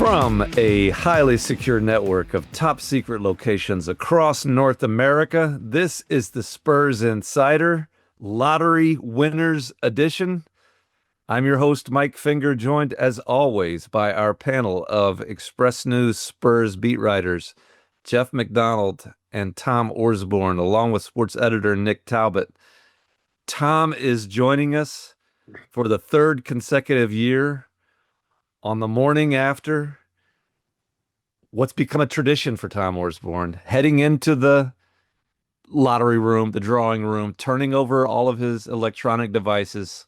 From a highly secure network of top secret locations across North America, this is the Spurs Insider Lottery Winners Edition. I'm your host, Mike Finger, joined as always by our panel of Express News Spurs beat writers, Jeff McDonald and Tom Orsborn, along with sports editor Nick Talbot. Tom is joining us for the third consecutive year on the morning after what's become a tradition for Tom Orsborn, heading into the lottery room, the drawing room, turning over all of his electronic devices,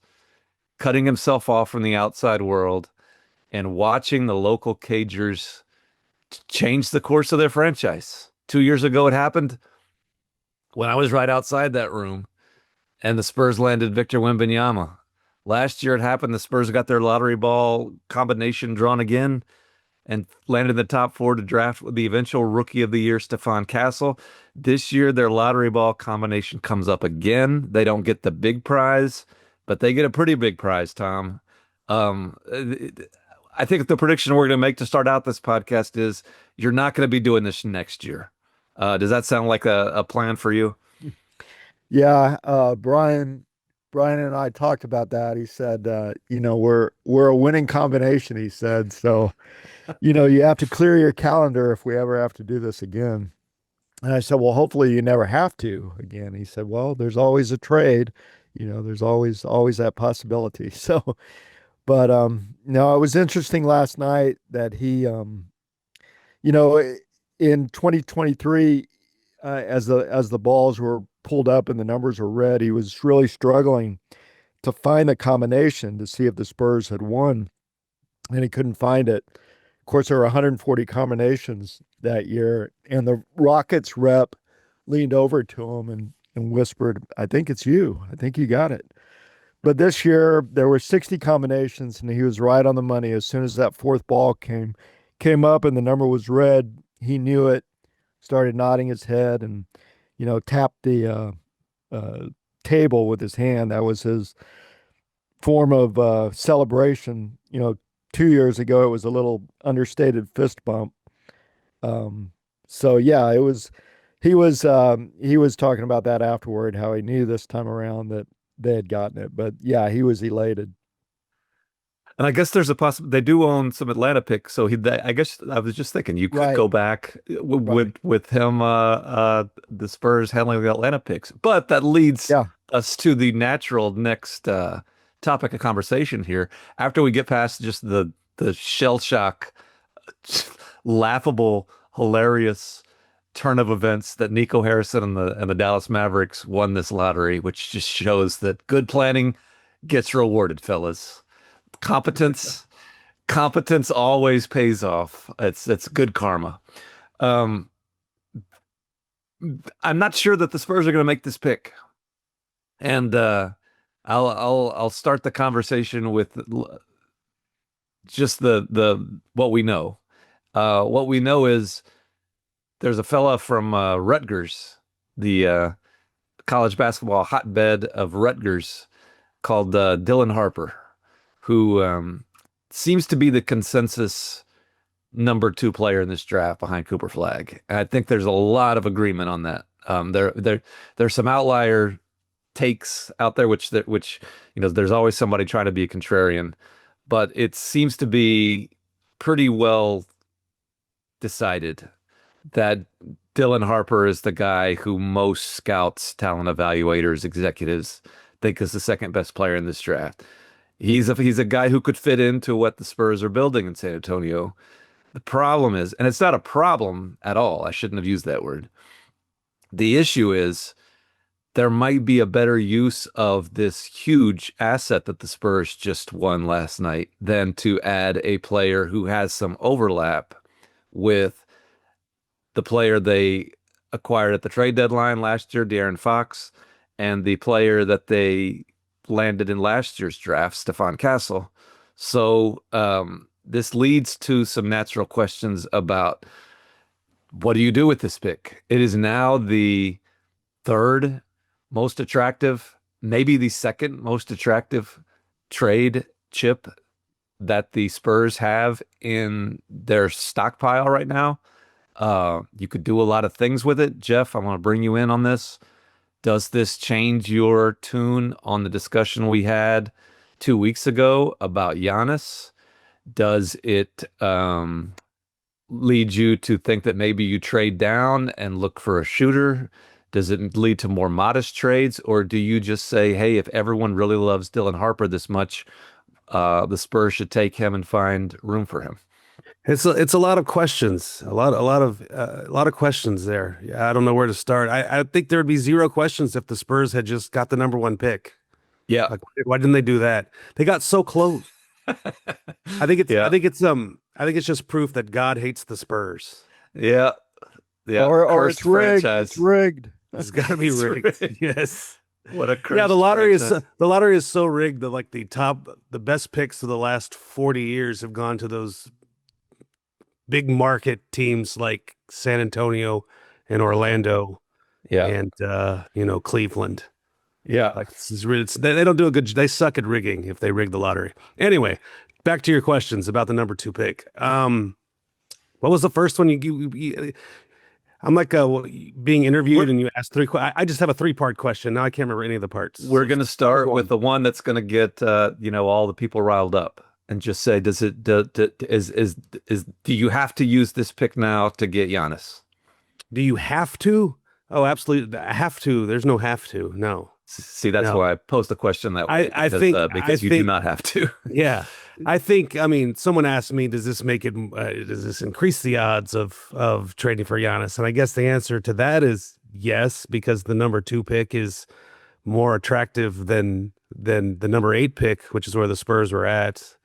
cutting himself off from the outside world, and watching the local Cagers change the course of their franchise. 2 years ago, it happened when I was right outside that room, and the Spurs landed Victor Wembanyama. Last year, it happened. The Spurs got their lottery ball combination drawn again and landed in the top four to draft the eventual Rookie of the Year, Stephon Castle. This year, their lottery ball combination comes up again. They don't get the big prize, but they get a pretty big prize, Tom. I think the prediction we're going to make to start out this podcast is you're not going to be doing this next year. Does that sound like a plan for you? Yeah, Brian and I talked about that. He said, we're a winning combination, he said. So, you have to clear your calendar if we ever have to do this again. And I said, well, hopefully you never have to again. He said, well, there's always a trade. There's always that possibility. So, but no, it was interesting last night that he, in 2023, as the balls were pulled up and the numbers were read, he was really struggling to find the combination to see if the Spurs had won, and he couldn't find it. Of course, there were 140 combinations that year, and the Rockets rep leaned over to him and whispered, I think it's you. I think you got it. But this year, there were 60 combinations, and he was right on the money. As soon as that fourth ball came up and the number was read, he knew it, started nodding his head, and tapped the table with his hand. That was his form of celebration. 2 years ago, it was a little understated fist bump. So yeah, it was. He was talking about that afterward, how he knew this time around that they had gotten it. But yeah, he was elated. And I guess there's a possibility they do own some Atlanta picks. So I guess I was just thinking you could go back with him, the Spurs handling the Atlanta picks. But that leads us to the natural next topic of conversation here. After we get past just the shell shock, laughable, hilarious turn of events that Nico Harrison and the Dallas Mavericks won this lottery, which just shows that good planning gets rewarded, fellas. Competence always pays off. It's good karma. I'm not sure that the Spurs are going to make this pick, and I'll start the conversation with just the what we know. What we know is there's a fella from Rutgers, the college basketball hotbed of Rutgers, called Dylan Harper, who seems to be the consensus number 2 player in this draft behind Cooper Flagg. And I think there's a lot of agreement on that. There's some outlier takes out there, which there's always somebody trying to be a contrarian, but it seems to be pretty well decided that Dylan Harper is the guy who most scouts, talent evaluators, executives think is the second best player in this draft. He's a guy who could fit into what the Spurs are building in San Antonio. The problem is, and it's not a problem at all, I shouldn't have used that word. The issue is there might be a better use of this huge asset that the Spurs just won last night than to add a player who has some overlap with the player they acquired at the trade deadline last year, De'Aaron Fox, and the player that they landed in last year's draft, Stephon Castle. So this leads to some natural questions about what do you do with this pick? It is now the third most attractive, maybe the second most attractive trade chip that the Spurs have in their stockpile right now. You could do a lot of things with it. Jeff, I want to bring you in on this. Does this change your tune on the discussion we had 2 weeks ago about Giannis? Does it lead you to think that maybe you trade down and look for a shooter? Does it lead to more modest trades? Or do you just say, hey, if everyone really loves Dylan Harper this much, the Spurs should take him and find room for him? It's a lot of questions, a lot of questions there. Yeah, I don't know where to start. I think there would be zero questions if the Spurs had just got the number one pick. Yeah. Like, why didn't they do that? They got so close. I think it's just proof that God hates the Spurs. Yeah. Yeah. Or it's rigged. Franchise. It's rigged. It's got to be It's rigged. rigged. Yes. What a Yeah, the lottery franchise. is so rigged that like the best picks of the last 40 years have gone to those big market teams like San Antonio and Orlando Yeah. and Cleveland. Yeah. Like this is really they don't do a good. They suck at rigging if they rig the lottery. Anyway, back to your questions about the number 2 pick. What was the first one I'm like being interviewed and you asked 3 questions. I just have a 3-part question. Now I can't remember any of the parts. We're going to start with the one that's going to get all the people riled up, and just say, do you have to use this pick now to get Giannis? Do you have to? Oh, absolutely. I have to. There's no have to. No. See, that's No. why I posed the question that way. I Because you do think- not have to. Yeah. I think, I mean, someone asked me, does this increase the odds of trading for Giannis? And I guess the answer to that is yes, because the number 2 pick is more attractive than the number 8 pick, which is where the Spurs were at.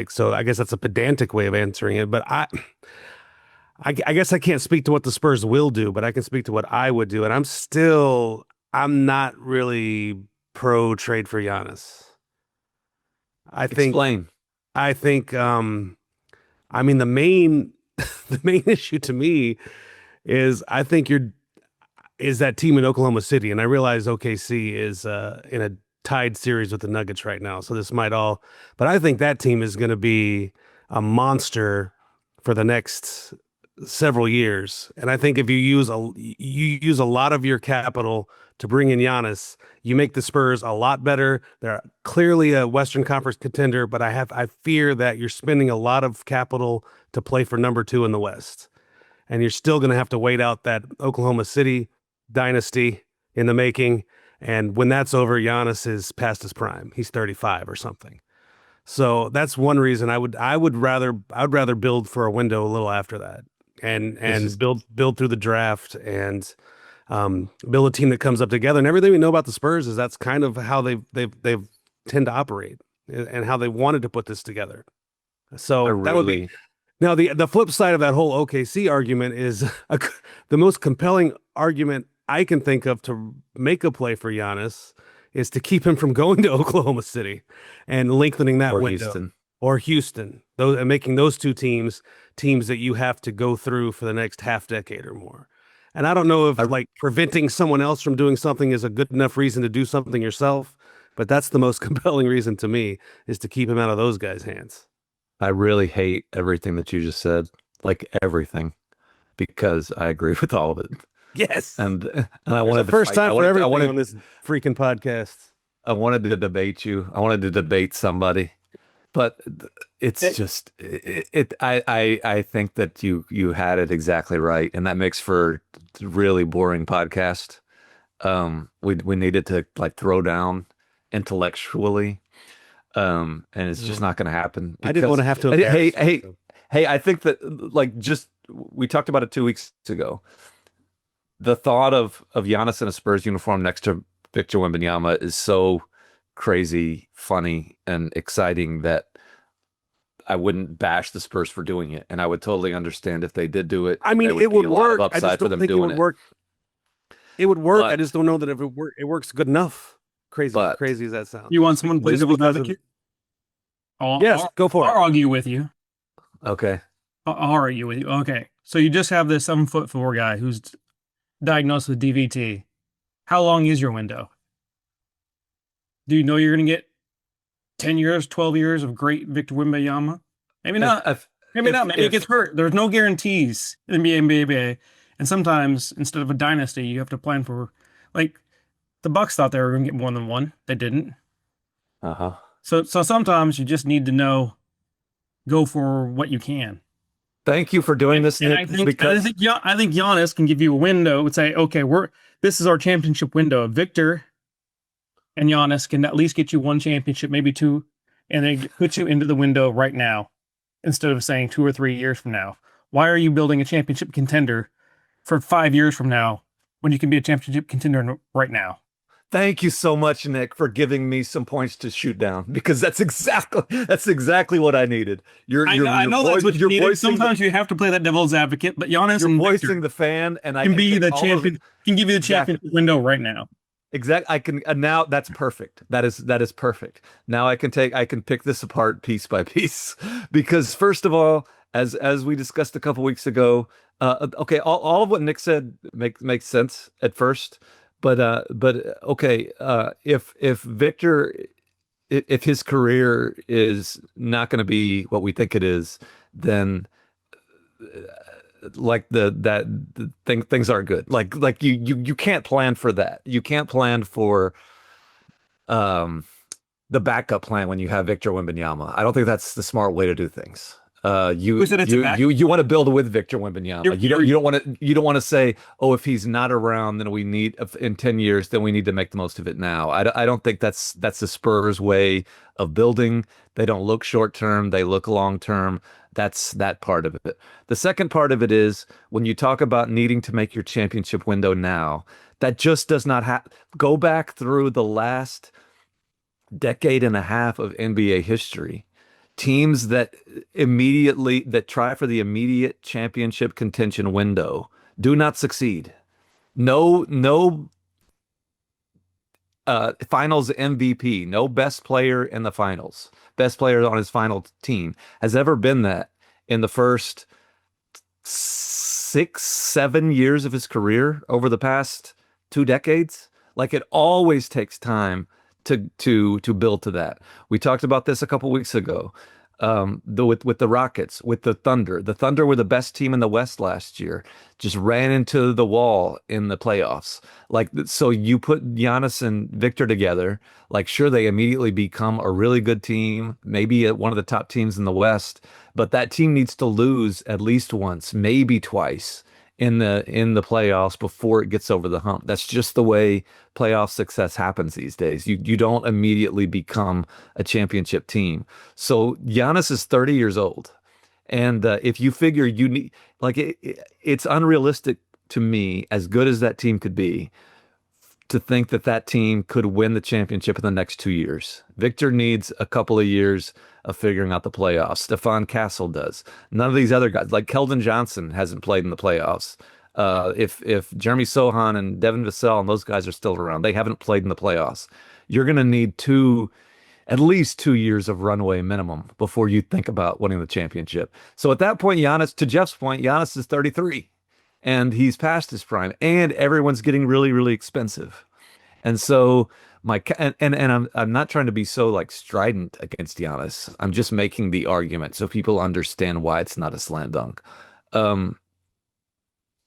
So I guess that's a pedantic way of answering it, but I guess I can't speak to what the Spurs will do, but I can speak to what I would do. And I'm not really pro trade for Giannis. Explain. I think, I mean, the main issue to me is I think is that team in Oklahoma City. And I realize OKC is in a tied series with the Nuggets right now. So but I think that team is going to be a monster for the next several years. And I think if you use a lot of your capital to bring in Giannis, you make the Spurs a lot better. They're clearly a Western Conference contender, but I fear that you're spending a lot of capital to play for number 2 in the West. And you're still going to have to wait out that Oklahoma City dynasty in the making. And when that's over, Giannis is past his prime. He's 35 or something. So that's one reason I would rather build for a window a little after that and build through the draft and build a team that comes up together. And everything we know about the Spurs is that's kind of how they've tend to operate and how they wanted to put this together. So that would be. Now the flip side of that whole OKC argument is the most compelling argument I can think of to make a play for Giannis is to keep him from going to Oklahoma City and lengthening that window. Or Houston, and making those 2 teams that you have to go through for the next half decade or more. And I don't know if preventing someone else from doing something is a good enough reason to do something yourself, but that's the most compelling reason to me is to keep him out of those guys' hands. I really hate everything that you just said, like everything, because I agree with all of it. Yes. And I wanted the first time for everything on this freaking podcast. I wanted to debate you. I wanted to debate somebody. But it's just I think that you had it exactly right, and that makes for a really boring podcast. We needed to throw down intellectually, and it's just not going to happen. I didn't want to have to. Hey, I think that we talked about it 2 weeks ago. The thought of Giannis in a Spurs uniform next to Victor Wembanyama is so crazy, funny, and exciting that I wouldn't bash the Spurs for doing it, and I would totally understand if they did do it. I mean, it would work. I just don't think it would work. It would work. I just don't know that if it works good enough. Crazy as that sounds. You want someone to play devil's advocate? Yes, go for it. I'll argue with you. Okay. I'll argue with you. Okay. So you just have this 7'4" guy who's diagnosed with DVT. How long is your window? Do you know you're going to get 10 years, 12 years of great Victor Wembanyama? Maybe If, not. if, Maybe not. Maybe it if gets hurt. There's no guarantees in the NBA. And sometimes instead of a dynasty, you have to plan for, like, the Bucks thought they were going to get more than one. They didn't. uh-huh. So sometimes you just need to know, go for what you can. Thank you for doing this, And Nick. I think because Giannis can give you a window and say, okay, this is our championship window. Victor and Giannis can at least get you one championship, maybe two, and they put you into the window right now instead of saying 2 or 3 years from now. Why are you building a championship contender for 5 years from now when you can be a championship contender right now? Thank you so much, Nick, for giving me some points to shoot down, because that's exactly what I needed. I know that's what you needed. voicing Sometimes you have to play that devil's advocate, but Giannis you're and voicing Victor the fan, and I can be take the all of champion. Can give you the Exactly. championship window right now. I can now. That's perfect. That is perfect. Now I can pick this apart piece by piece, because first of all, as we discussed a couple weeks ago, okay, all of what Nick said makes sense at first, but okay, if Victor, if his career is not going to be what we think it is, then like things aren't good. Like you can't plan for that. You can't plan for um the backup plan when you have Victor Wembanyama. I don't think that's the smart way to do things. You Who said it's a back? you want to build with Victor Wembanyama. You're- You don't want to say, oh, if he's not around, then we need in 10 years, then we need to make the most of it now. I don't think that's the Spurs way of building. They don't look short term, they look long term. That's that part of it. The second part of it is when you talk about needing to make your championship window now, that just does not happen. Go back through the last decade and a half of NBA history. Teams that try for the immediate championship contention window do not succeed. No finals MVP, no best player in the finals, best player on his final team has ever been that in the first 6, 7 years of his career over the past 2 decades. Like, it always takes time to build to that. We talked about this a couple weeks ago. With the Rockets, with the Thunder. The Thunder were the best team in the West last year. Just ran into the wall in the playoffs. Like, so you put Giannis and Victor together, like, sure, they immediately become a really good team, maybe one of the top teams in the West, but that team needs to lose at least once, maybe twice in the playoffs before it gets over the hump. That's just the way playoff success happens these days. You don't immediately become a championship team. So Giannis is 30 years old, and if you figure you need, like, it's unrealistic to me, as good as that team could be, to think that team could win the championship in the next 2 years. Victor needs a couple of years of figuring out the playoffs. Stephon Castle does. None of these other guys, like Keldon Johnson, hasn't played in the playoffs. If Jeremy Sohan and Devin Vassell and those guys are still around, they haven't played in the playoffs. You're going to need at least 2 years of runway minimum before you think about winning the championship. So at that point, to Jeff's point, Giannis is 33. And he's past his prime, and everyone's getting really, really expensive. And so I'm not trying to be so, like, strident against Giannis. I'm just making the argument so people understand why it's not a slam dunk.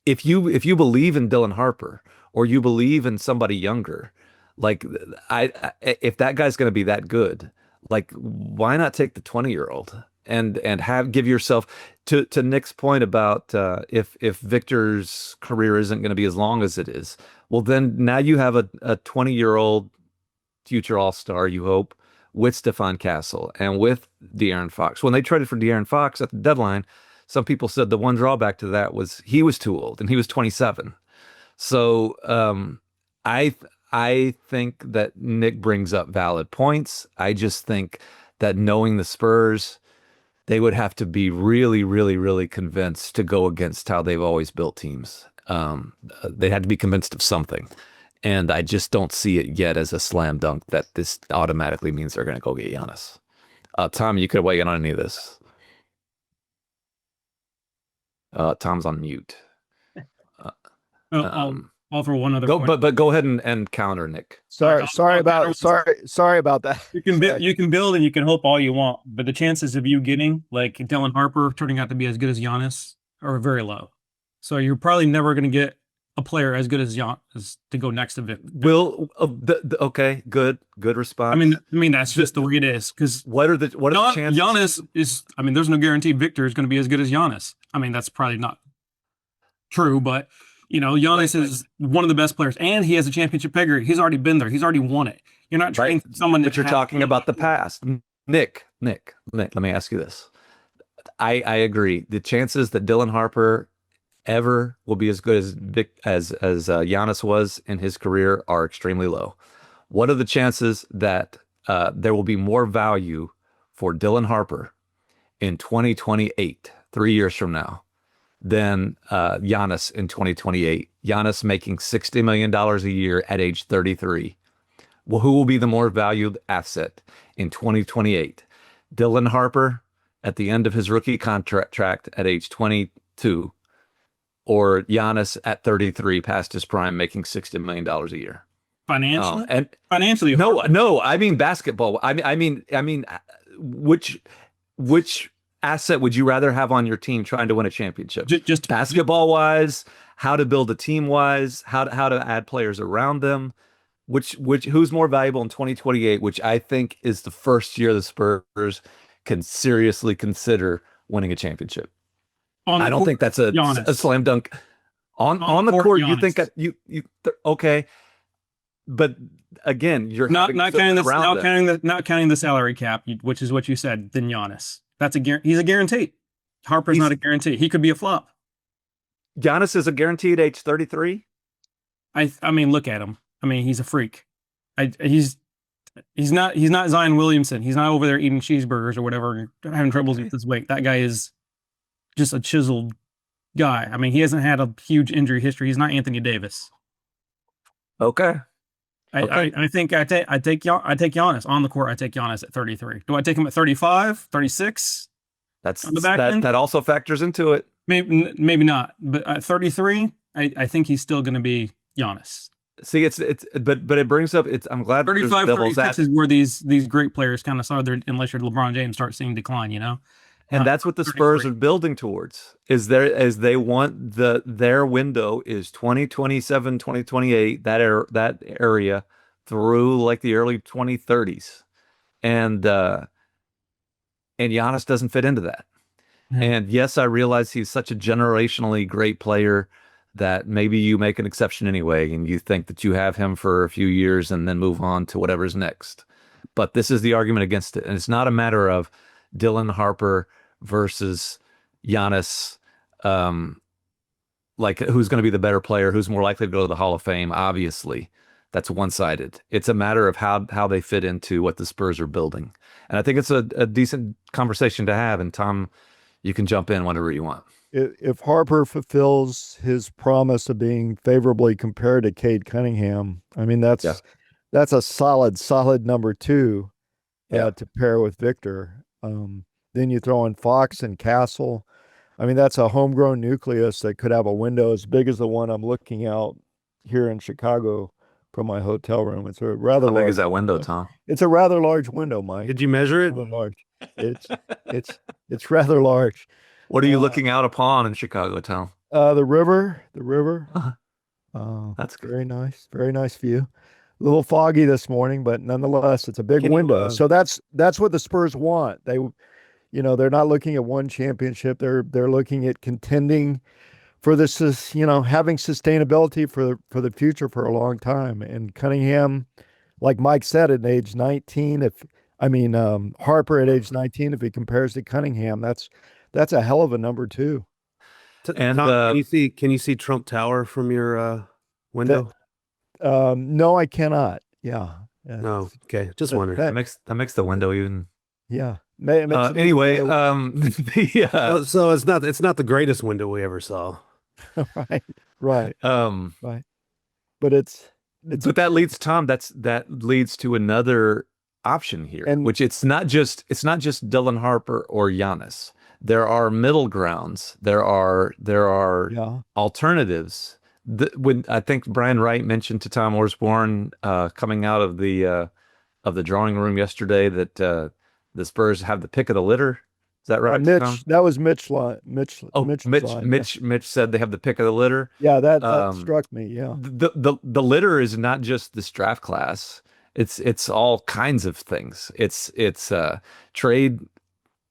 If you believe in Dylan Harper, or you believe in somebody younger, like, if that guy's going to be that good, like, why not take the 20-year-old and give yourself, to Nick's point about if Victor's career isn't going to be as long as it is, well, then now you have a 20-year-old future All-Star, you hope, with Stephon Castle and with De'Aaron Fox. When they traded for De'Aaron Fox at the deadline, some people said the one drawback to that was he was too old, and he was 27. So I think that Nick brings up valid points. I just think that, knowing the Spurs, they would have to be really, really, really convinced to go against how they've always built teams. They had to be convinced of something. And I just don't see it yet as a slam dunk that this automatically means they're going to go get Giannis. Tom, you could weigh in on any of this. Tom's on mute. I'll throw one other Go, point. but go ahead and counter, Nick. Sorry, I'll- sorry I'll about that. You can you can build and you can hope all you want, but the chances of you getting like Dylan Harper turning out to be as good as Giannis are very low. So you're probably never going to get a player as good as Giannis to go next to Vic. Okay, good response. I mean that's just the way it is. Because what are the chances? Giannis is. I mean, there's no guarantee Victor is going to be as good as Giannis. I mean, that's probably not true, but Giannis is one of the best players, and he has a championship pedigree. He's already been there. He's already won it. You're not trading someone. But you're talking about the past, Nick. Let me ask you this. I agree. The chances that Dylan Harper ever will be as good as Giannis was in his career are extremely low. What are the chances that there will be more value for Dylan Harper in 2028, 3 years from now, than Giannis in 2028? Giannis making $60 million a year at age 33. Well, who will be the more valued asset in 2028? Dylan Harper at the end of his rookie contract at age 22, or Giannis at 33 past his prime making $60 million a year? Financially? And Financially. no, I mean basketball. I mean, which asset would you rather have on your team trying to win a championship? Just basketball wise, how to build a team wise, how to add players around them. Who's more valuable in 2028, which I think is the first year the Spurs can seriously consider winning a championship. I don't think that's a slam dunk. On the court, you think that you okay. But again, you're not counting the salary cap, which is what you said. Then Giannis, he's a guarantee. Harper's not a guarantee. He could be a flop. Giannis is a guarantee at age 33. I mean, look at him. I mean, he's a freak. He's not Zion Williamson. He's not over there eating cheeseburgers or whatever, having troubles with his weight. That guy is just a chiseled guy. I mean, he hasn't had a huge injury history. He's not Anthony Davis. Okay. I think I take Giannis on the court. I take Giannis at 33. Do I take him at 35, 36? That also factors into it. Maybe not, but at 33, I think he's still going to be Giannis. See, but it brings up I'm glad 35, 36 is where these great players kind of saw unless you're LeBron James, start seeing decline, And that's what the Spurs are building towards. They want their window is 2027, 2028, that area through like the early 2030s. And Giannis doesn't fit into that. Mm-hmm. And yes, I realize he's such a generationally great player that maybe you make an exception anyway, and you think that you have him for a few years and then move on to whatever's next. But this is the argument against it. And it's not a matter of Dylan Harper versus Giannis, like who's going to be the better player, who's more likely to go to the Hall of Fame. Obviously, that's one-sided. It's a matter of how they fit into what the Spurs are building. And I think it's a decent conversation to have. And Tom, you can jump in whenever you want. If Harper fulfills his promise of being favorably compared to Cade Cunningham, I mean, that's a solid number two to pair with Victor. Then you throw in Fox and Castle. I mean, that's a homegrown nucleus that could have a window as big as the one I'm looking out here in Chicago from my hotel room. It's a rather large. How big is that window, Tom? It's a rather large window, Mike. Did you measure it? Rather large. It's rather large. What are you looking out upon in Chicago, Tom? The river. That's good. Very nice view. A little foggy this morning, but nonetheless, it's a big window. So that's what the Spurs want. They're not looking at one championship. They're looking at contending for this, having sustainability for the future for a long time. And Cunningham, like Mike said, at age 19, Harper at age 19, if he compares to Cunningham, that's a hell of a number two. And Tom, can you see Trump Tower from your window? No, I cannot. Yeah. No. Okay. Just wondering. That makes the window even. Yeah. Anyway, so it's not the greatest window we ever saw. Right. Right. But but that leads to another option here, which it's not just Dylan Harper or Giannis. There are middle grounds. There are alternatives when I think Brian Wright mentioned to Tom Orsborn coming out of the drawing room yesterday that the Spurs have the pick of the litter. Is that right, Tom? Mitch, that was Mitch. Mitch's Mitch, line. Mitch said they have the pick of the litter. Yeah, that Um, struck me. Yeah, the litter is not just this draft class. It's all kinds of things. It's trade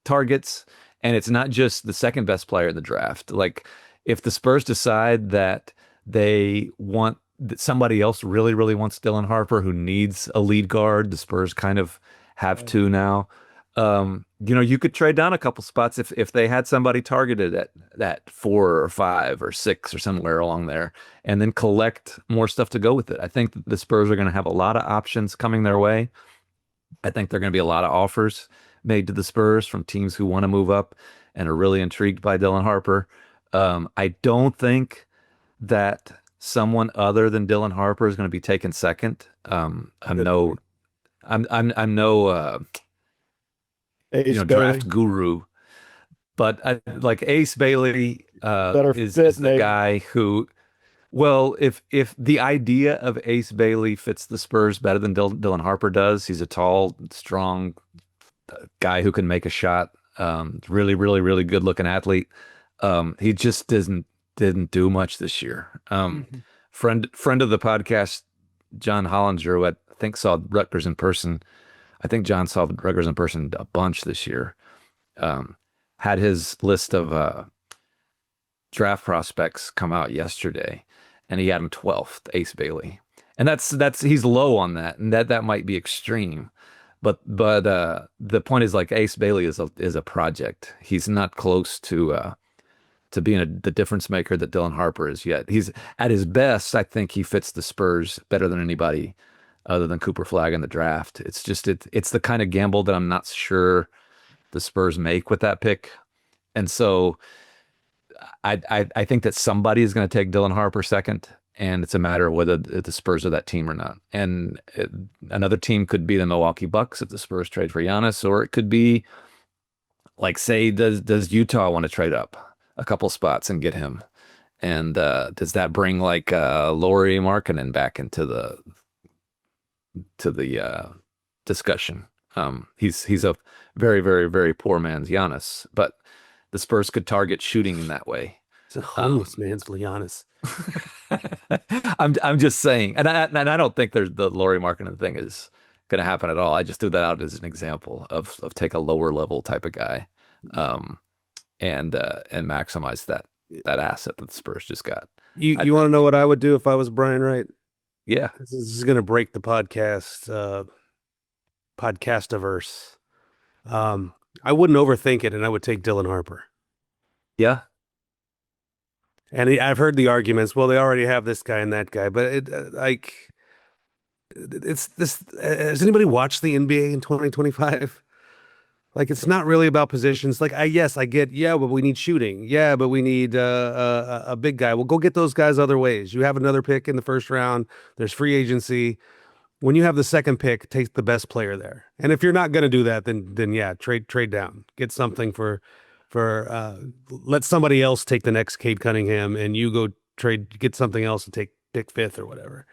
targets, and it's not just the second best player in the draft. Like if the Spurs decide that they want that somebody else really, really wants Dylan Harper, who needs a lead guard, the Spurs kind of have to now. You could trade down a couple spots if they had somebody targeted at that 4 or 5 or 6 or somewhere along there, and then collect more stuff to go with it. I think the Spurs are going to have a lot of options coming their way. I think there are going to be a lot of offers made to the Spurs from teams who want to move up and are really intrigued by Dylan Harper. I don't think that someone other than Dylan Harper is going to be taken second. I'm no Ace Bailey. draft guru, but like Ace Bailey Better is fit, the maybe. guy who, well, if the idea of Ace Bailey fits the Spurs better than Dylan Harper does, he's a tall, strong guy who can make a shot. Really, really, really good looking athlete. He just didn't do much this year. Friend of the podcast, John Hollinger, who I think saw Rutgers in person. I think John saw Rutgers in person a bunch this year. Had his list of draft prospects come out yesterday, and he had him 12th, Ace Bailey, and that's he's low on that, and that might be extreme, but the point is, like, Ace Bailey is a project. He's not close to being the difference maker that Dylan Harper is yet. He's at his best. I think he fits the Spurs better than anybody other than Cooper Flagg in the draft. It's just it's the kind of gamble that I'm not sure the Spurs make with that pick, and so I think that somebody is going to take Dylan Harper second, and it's a matter of whether the Spurs are that team or not. And another team could be the Milwaukee Bucks if the Spurs trade for Giannis, or it could be, like, say, does Utah want to trade up a couple spots and get him? And does that bring, like, Lauri Markkanen back into the discussion? He's a very, very, very poor man's Giannis, but the Spurs could target shooting in that way. It's a homeless man's Giannis. I'm just saying, and I don't think there's the Lauri Markkanen thing is going to happen at all. I just threw that out as an example of take a lower level type of guy, and maximize that asset that the Spurs just got. You want to know what I would do if I was Brian Wright? Yeah, This is going to break the podcastiverse. I wouldn't overthink it, and I would take Dylan Harper. yeah. And I've heard the arguments. Well, they already have this guy and that guy, but it's this. Has anybody watched the NBA in 2025? Like, it's not really about positions. Like, I get, yeah, but we need shooting. Yeah, but we need a big guy. Well, go get those guys other ways. You have another pick in the first round. There's free agency. When you have the second pick, take the best player there. And if you're not going to do that, then yeah, trade down. Get something for let somebody else take the next Cade Cunningham, and you go get something else and pick 5th or whatever.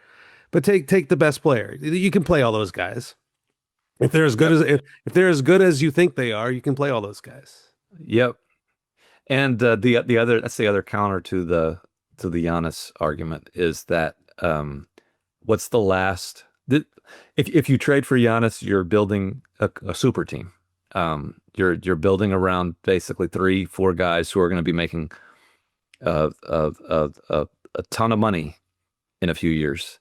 But take the best player. You can play all those guys. If they're as good as you think they are, you can play all those guys. Yep. And the other, that's the other counter to the Giannis argument, is that what's the last? If you trade for Giannis, you're building a super team. You're building around basically 3-4 guys who are going to be making a ton of money in a few years,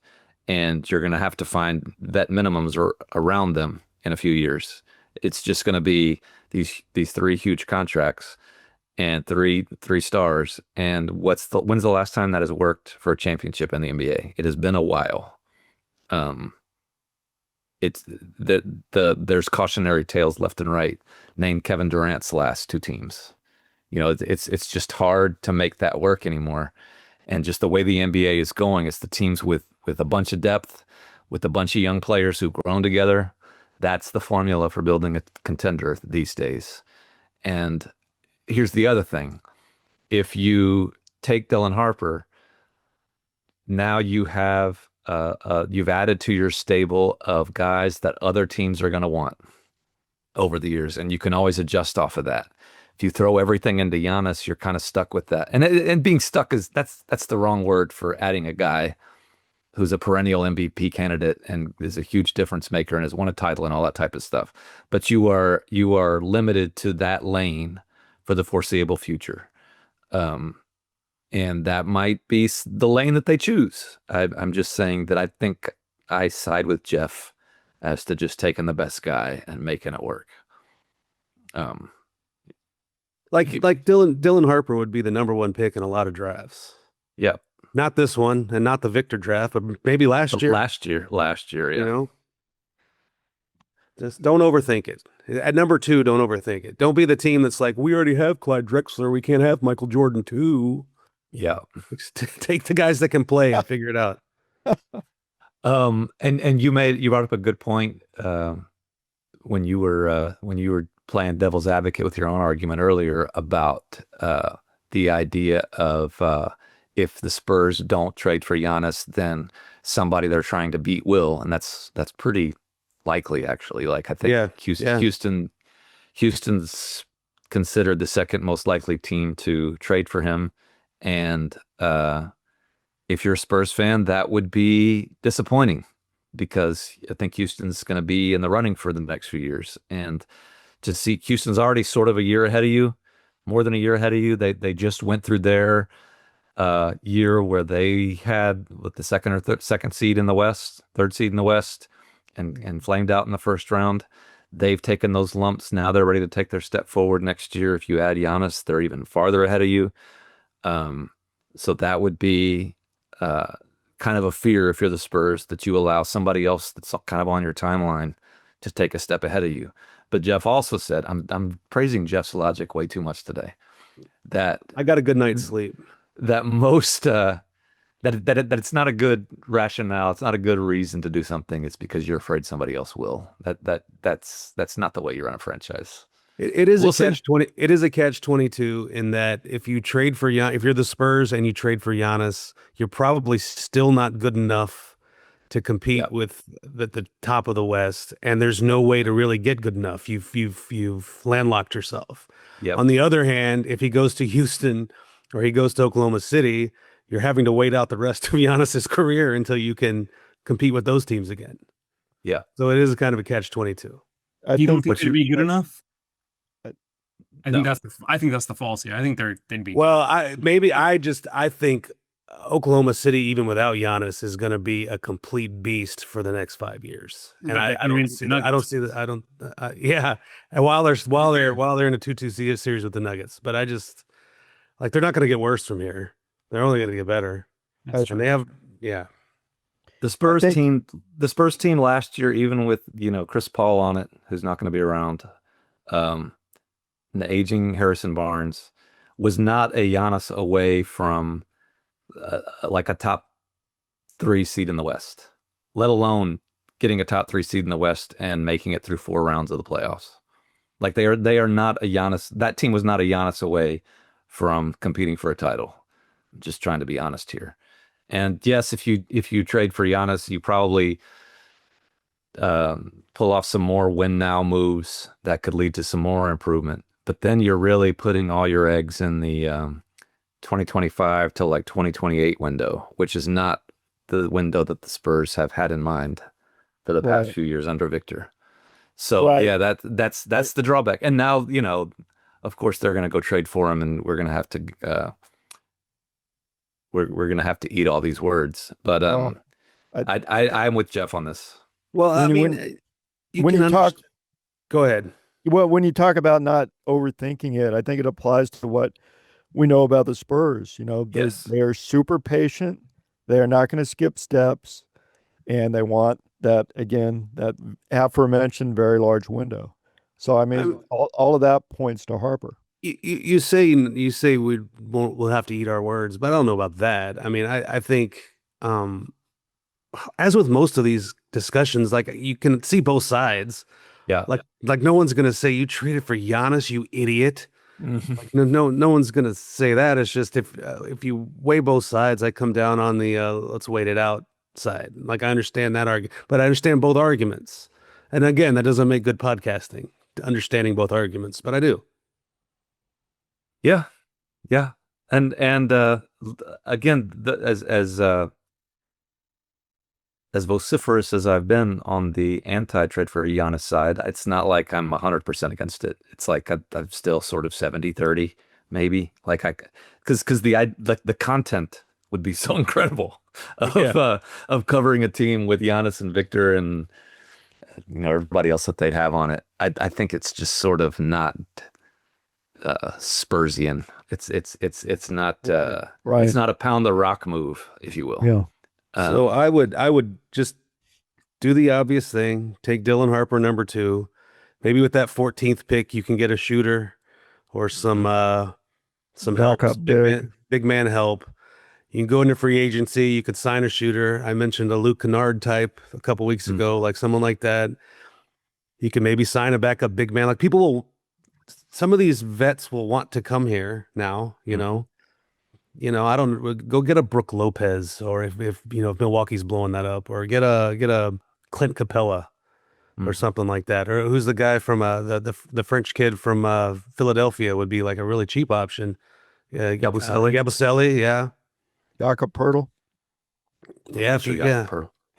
and you're going to have to find vet minimums around them in a few years. It's just going to be these 3 huge contracts and three stars. And when's the last time that has worked for a championship in the NBA? It has been a while. There's cautionary tales left and right. Name Kevin Durant's last 2 teams. It's just hard to make that work anymore. And just the way the NBA is going, it's the teams with a bunch of depth, with a bunch of young players who've grown together. That's the formula for building a contender these days. And here's the other thing. If you take Dylan Harper, now you have you've added to your stable of guys that other teams are going to want over the years, and you can always adjust off of that. If you throw everything into Giannis, you're kind of stuck with that. And being stuck is that's the wrong word for adding a guy who's a perennial MVP candidate and is a huge difference maker and has won a title and all that type of stuff. But you are limited to that lane for the foreseeable future. And that might be the lane that they choose. I'm just saying that I think I side with Jeff as to just taking the best guy and making it work. Like Dylan Harper would be the number one pick in a lot of drafts. Yeah. Not this one and not the Victor draft, but maybe last year. Last year, yeah. You know, just don't overthink it. At number 2, don't overthink it. Don't be the team that's like, we already have Clyde Drexler, we can't have Michael Jordan too. Yeah. Take the guys that can play and figure it out. And you brought up a good point when you were playing devil's advocate with your own argument earlier about the idea of if the Spurs don't trade for Giannis, then somebody they're trying to beat will, and that's pretty likely actually. Like I think Houston's considered the second most likely team to trade for him, and if you're a Spurs fan, that would be disappointing because I think Houston's going to be in the running for the next few years, and to see Houston's already sort of a year ahead of you, more than a year ahead of you. They just went through their year where they had the second seed in the West, third seed in the West, and flamed out in the first round. They've taken those lumps. Now they're ready to take their step forward next year. If you add Giannis, they're even farther ahead of you. So that would be kind of a fear if you're the Spurs that you allow somebody else that's kind of on your timeline to take a step ahead of you. But Jeff also said, I'm praising Jeff's logic way too much today, that I got a good night's sleep. That most that it's not a good rationale, it's not a good reason to do something. It's because you're afraid somebody else will. That's not the way you run a franchise. It is a catch-20. It is a catch-22 in that if you trade for if you're the Spurs and you trade for Giannis, you're probably still not good enough to compete with the top of the West, and there's no way to really get good enough. You've landlocked yourself. Yep. On the other hand, if he goes to Houston or he goes to Oklahoma City, you're having to wait out the rest of Giannis's career until you can compete with those teams again. Yeah. So it is kind of a catch-22. You don't think they'd be good enough? I No. think that's the false here. I think they'd be. Well, I think Oklahoma City, even without Giannis, is going to be a complete beast for the next 5 years. And I don't see that. Yeah. And while they're in a 2-2 series with the Nuggets, but I just like they're not going to get worse from here. They're only going to get better. And they have, The Spurs team last year, even with Chris Paul on it, who's not going to be around, and the aging Harrison Barnes, was not a Giannis away from like a top 3 seed in the West, let alone getting a top 3 seed in the West and making it through 4 rounds of the playoffs. Like they are not a Giannis. That team was not a Giannis away from competing for a title. Just trying to be honest here. And yes, if you trade for Giannis, you probably pull off some more win now moves that could lead to some more improvement. But then you're really putting all your eggs in the 2025 to like 2028 window, which is not the window that the Spurs have had in mind for the past few years under Victor. So yeah, that's the drawback. And now, of course they're going to go trade for him, and we're going to have to we're going to have to eat all these words. But I'm with Jeff on this. Well, go ahead. Well, when you talk about not overthinking it, I think it applies to what we know about the Spurs. They are super patient. They are not going to skip steps, and they want that aforementioned very large window. So I mean, all of that points to Harper. You say we'll have to eat our words, but I don't know about that. I mean, I think as with most of these discussions, like you can see both sides. Yeah. Like no one's gonna say you traded for Giannis, you idiot. Like no one's gonna say that. It's just if you weigh both sides, I come down on the let's wait it out side. Like I understand that argument, but I understand both arguments. And again, that doesn't make good podcasting, understanding both arguments, but I do. Yeah, yeah, and again, as vociferous as I've been on the anti-trade for Giannis side, it's not like I'm 100% against it. It's like I'm still sort of 70-30, maybe. Like because the content would be so incredible of covering a team with Giannis and Victor and everybody else that they'd have on it. I think it's just sort of not Spursian. It's not Right. It's not a pound the rock move, if you will. Yeah. So I would just do the obvious thing. Take Dylan Harper number 2. Maybe with that 14th pick, you can get a shooter or some help, Backup some big. big man help. You can go into free agency. You could sign a shooter. I mentioned a Luke Kennard type a couple weeks ago, like someone like that. You can maybe sign a backup big man. Like some of these vets will want to come here now, you know. I don't go get a Brook Lopez, or if Milwaukee's blowing that up, or get a Clint Capella or something like that. Or who's the guy from the French kid from Philadelphia would be like a really cheap option. Yabusele, yeah. Jakob Pertl. Yeah,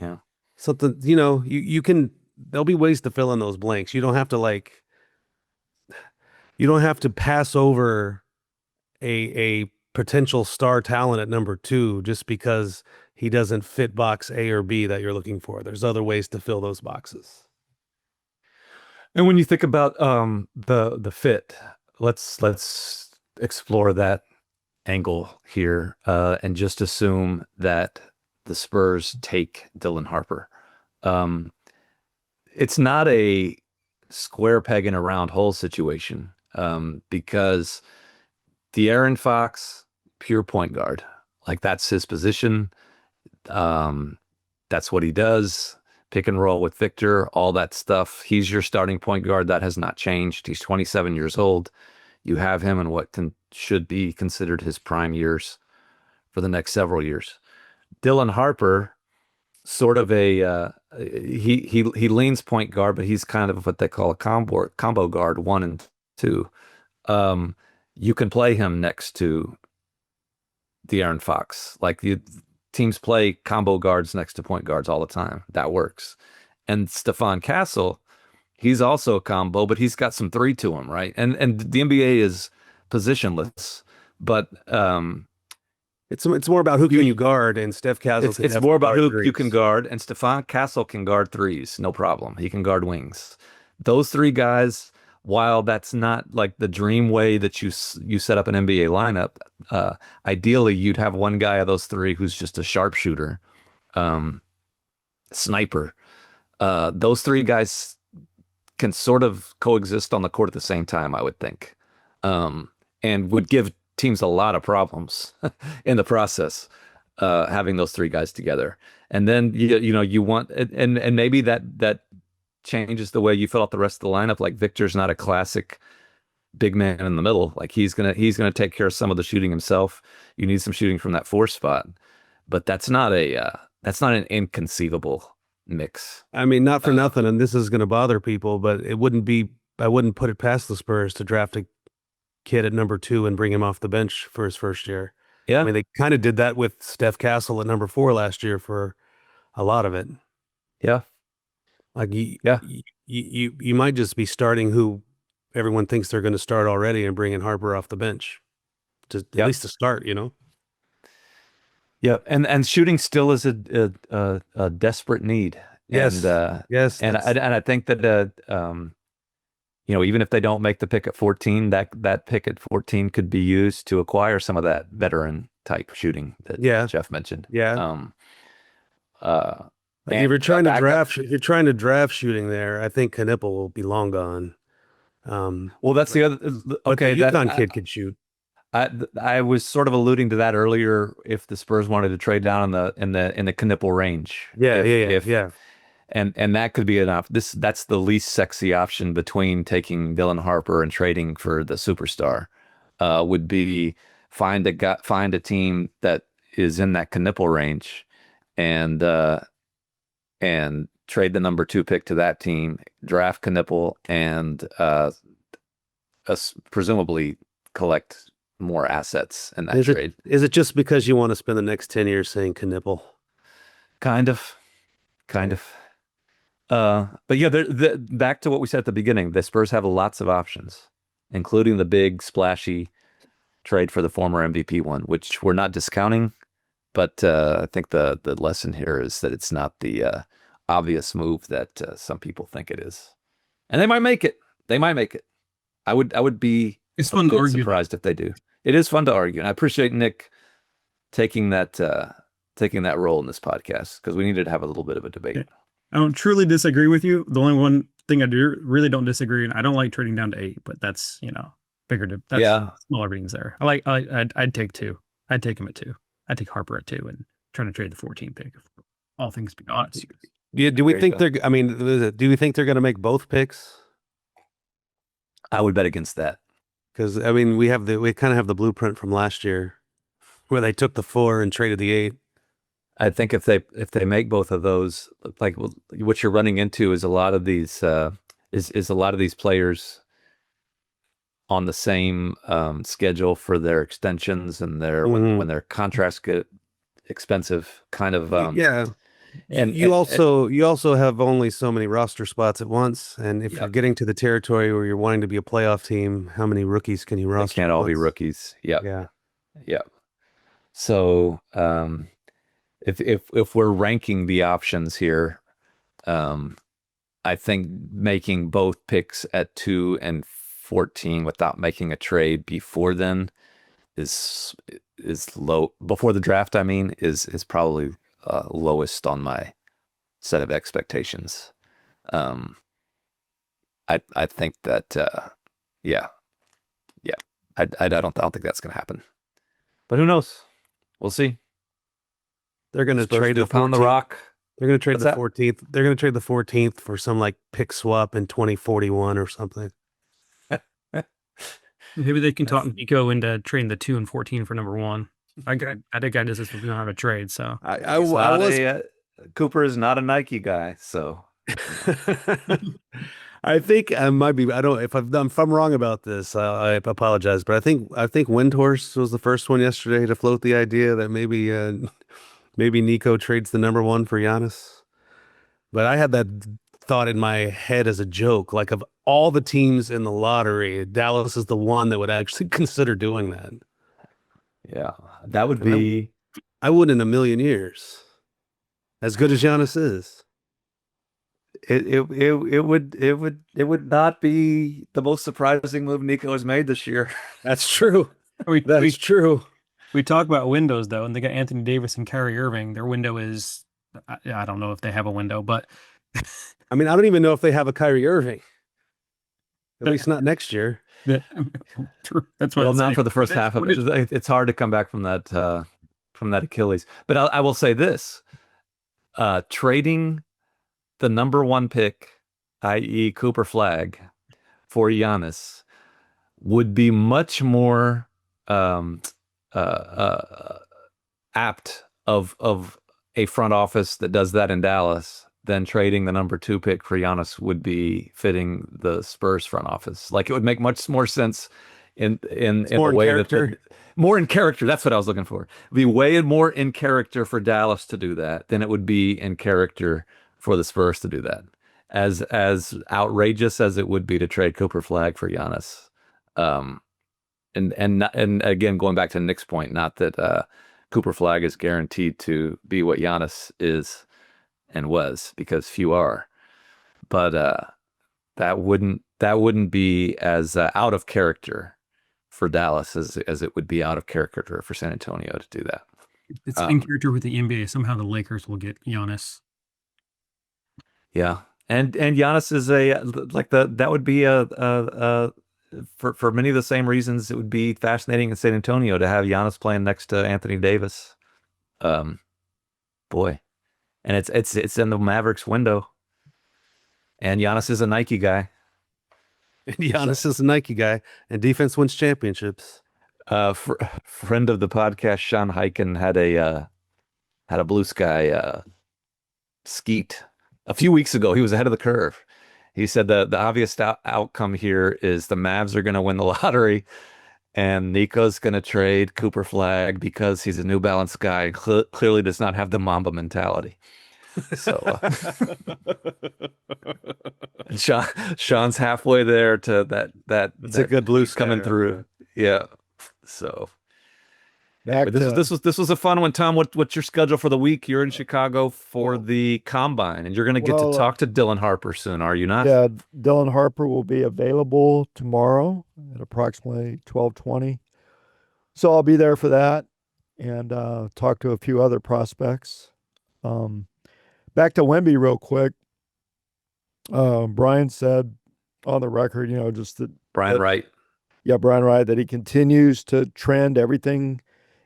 Yeah. something, you can, there'll be ways to fill in those blanks. You don't have to pass over a potential star talent at number 2 just because he doesn't fit box A or B that you're looking for. There's other ways to fill those boxes. And when you think about the fit, let's explore that angle here and just assume that the Spurs take Dylan Harper. It's not a square peg in a round hole situation because De'Aaron Fox, pure point guard, like that's his position. That's what he does. Pick and roll with Victor, all that stuff. He's your starting point guard. That has not changed. He's 27 years old. You have him in what should be considered his prime years for the next several years. Dylan Harper, sort of he leans point guard, but he's kind of what they call a combo guard 1 and 2. You can play him next to De'Aaron Fox. Like teams play combo guards next to point guards all the time. That works. And Stephon Castle, he's also a combo, but he's got some 3 to him, right? And the NBA is positionless, but it's more about who can you guard, and Steph Castle. It's more about who you can guard, and Stephon Castle can guard 3s, no problem. He can guard wings. Those 3 guys, while that's not like the dream way that you set up an NBA lineup, ideally you'd have one guy of those 3 who's just a sharpshooter, sniper. Those 3 guys can sort of coexist on the court at the same time, I would think, and would give teams a lot of problems in the process, having those 3 guys together. And then you want, and maybe that changes the way you fill out the rest of the lineup. Like Victor's not a classic big man in the middle. Like he's gonna take care of some of the shooting himself. You need some shooting from that 4 spot, but that's not an inconceivable mix. I mean, not for nothing, and this is going to bother people, but I wouldn't put it past the Spurs to draft a kid at number 2 and bring him off the bench for his first year. Yeah, I mean, they kind of did that with Steph Castle at number 4 last year for a lot of it. Yeah. Like you might just be starting who everyone thinks they're going to start already and bringing Harper off the bench to at least to start, Yeah, and shooting still is a desperate need. Yes, yes, and I think that even if they don't make the pick at 14, that pick at 14 could be used to acquire some of that veteran type shooting that Jeff mentioned. Yeah. Like if you're trying to draft shooting there, I think Knipple will be long gone. Well, that's the other. Okay, the UConn kid could shoot. I was sort of alluding to that earlier. If the Spurs wanted to trade down in the Knipple range, yeah. and that could be enough. That's the least sexy option between taking Dylan Harper and trading for the superstar. Would be find a team that is in that Knippel range, and trade the number 2 pick to that team, draft Knippel, and presumably collect more assets in that trade. Is it just because you want to spend the next 10 years saying Knippel? Kind of. But yeah, back to what we said at the beginning, the Spurs have lots of options, including the big splashy trade for the former MVP one, which we're not discounting. But I think the lesson here is that it's not the obvious move that some people think it is, and they might make it. I would be It's fun to argue. surprised if they do. It is fun to argue, and I appreciate Nick taking that role in this podcast, because we needed to have a little bit of a debate. Yeah. I don't truly disagree with you. The only one thing I really don't disagree, and I don't like trading down to 8, but that's, bigger. That's smaller beans there. I'd take 2. I'd take him at 2. I'd take Harper at 2 and trying to trade the 14 pick. All things being honest. Yeah. Do we think do we think they're going to make both picks? I would bet against that. Because we kind of have the blueprint from last year, where they took the 4 and traded the 8. I think if they make both of those, like what you're running into is a lot of these players on the same schedule for their extensions and when their contracts get expensive, kind of. And you also have only so many roster spots at once, and if you're getting to the territory where you're wanting to be a playoff team, how many rookies can you roster? They can't all be rookies. Yeah. So if we're ranking the options here, I think making both picks at 2 and 14 without making a trade before then is low. Before the draft, is probably lowest on my set of expectations. I think that I don't think that's going to happen. But who knows? We'll see. They're going to trade the pound the rock. They're going to trade the 14th. They're going to trade the 14th for some like pick swap in 2041 or something. Maybe they can talk Nico into trading the 2 and 14 for number 1. I think I does this if we don't have a trade. So Cooper is not a Nike guy, so I think I might be. I don't. If I'm wrong about this, I apologize. But I think Windhorst was the first one yesterday to float the idea that maybe Nico trades the number 1 for Giannis. But I had that thought in my head as a joke. Like, of all the teams in the lottery, Dallas is the one that would actually consider doing that. Yeah, that would be. I wouldn't in a million years. As good as Giannis is, it would not be the most surprising move Nico has made this year. That's true. That's true. We talk about windows though, and they got Anthony Davis and Kyrie Irving. Their window is, I don't know if they have a window, but I don't even know if they have a Kyrie Irving. At least not next year. True. That's what. Well, not for the first half of it. It's hard to come back from that Achilles. But I will say this: trading the number 1 pick, i.e., Cooper Flag, for Giannis, would be much more apt of a front office that does that in Dallas than trading the number 2 pick for Giannis would be fitting the Spurs front office. Like, it would make much more sense in a way that more in character. That's what I was looking for. It'd be way more in character for Dallas to do that than it would be in character for the Spurs to do that. As outrageous as it would be to trade Cooper Flag for Giannis. And again, going back to Nick's point, not that Cooper Flag is guaranteed to be what Giannis is and was, because few are, but that wouldn't be as out of character for Dallas as it would be out of character for San Antonio to do that. It's in character with the NBA. Somehow the Lakers will get Giannis. Yeah, and Giannis is that would be for many of the same reasons it would be fascinating in San Antonio to have Giannis playing next to Anthony Davis. Boy. And it's in the Mavericks window. And Giannis is a Nike guy. And Giannis is a Nike guy, and defense wins championships. Friend of the podcast, Sean Hyken, had a Blue Sky skeet a few weeks ago. He was ahead of the curve. He said the obvious outcome here is the Mavs are going to win the lottery, and Nico's going to trade Cooper Flag because he's a New Balance guy and clearly does not have the Mamba mentality. So and Sean's halfway there to that. It's a good Blue Sky coming through. right? Yeah. So Back but this was a fun one, Tom. What's your schedule for the week? You're in Chicago for the Combine, and you're going to get to talk to Dylan Harper soon, are you not? Yeah, Dylan Harper will be available tomorrow at approximately 12:20. So I'll be there for that and talk to a few other prospects. Back to Wemby real quick. Brian said on the record, just that Brian Wright. Yeah, Brian Wright, that he continues to trend. Everything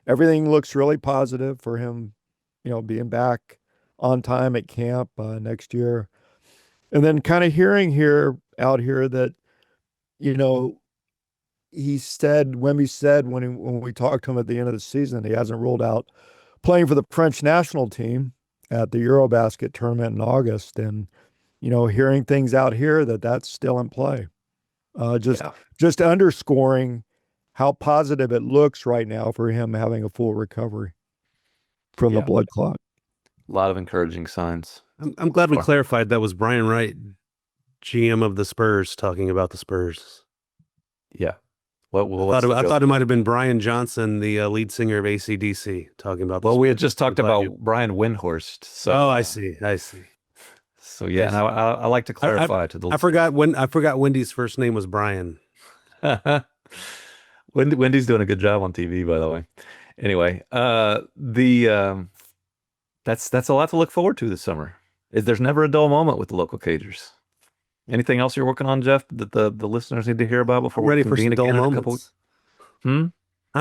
looks really positive for him, being back on time at camp next year. And then kind of hearing out here that, Wemby said when we talked to him at the end of the season, he hasn't ruled out playing for the French national team at the Eurobasket tournament in August. And, hearing things out here that's still in play. Just underscoring how positive it looks right now for him having a full recovery from the blood clot. A lot of encouraging signs. I'm glad we clarified that was Brian Wright, GM of the Spurs, talking about the Spurs. Yeah. I thought it might have been Brian Johnson, the lead singer of AC/DC, talking about. We had just talked about Brian Windhorst. So I see. So yeah, and I like to clarify to the. I forgot Wendy's first name was Brian. Wendy's doing a good job on TV, by the way. Anyway, that's a lot to look forward to this summer. There's never a dull moment with the local Cagers. Anything else you're working on, Jeff, that the listeners need to hear about before we're ready we for some dull moments? I'm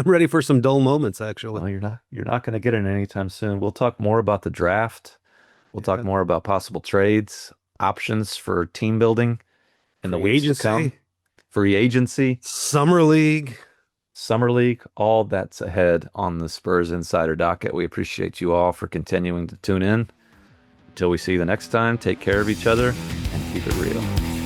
ready for some dull moments, actually. Well, you're not going to get it anytime soon. We'll talk more about the draft. We'll talk more about possible trades, options for team building, and the weeks to come. Free agency, summer league, all that's ahead on the Spurs Insider docket. We appreciate you all for continuing to tune in. Until we see you the next time, take care of each other and keep it real.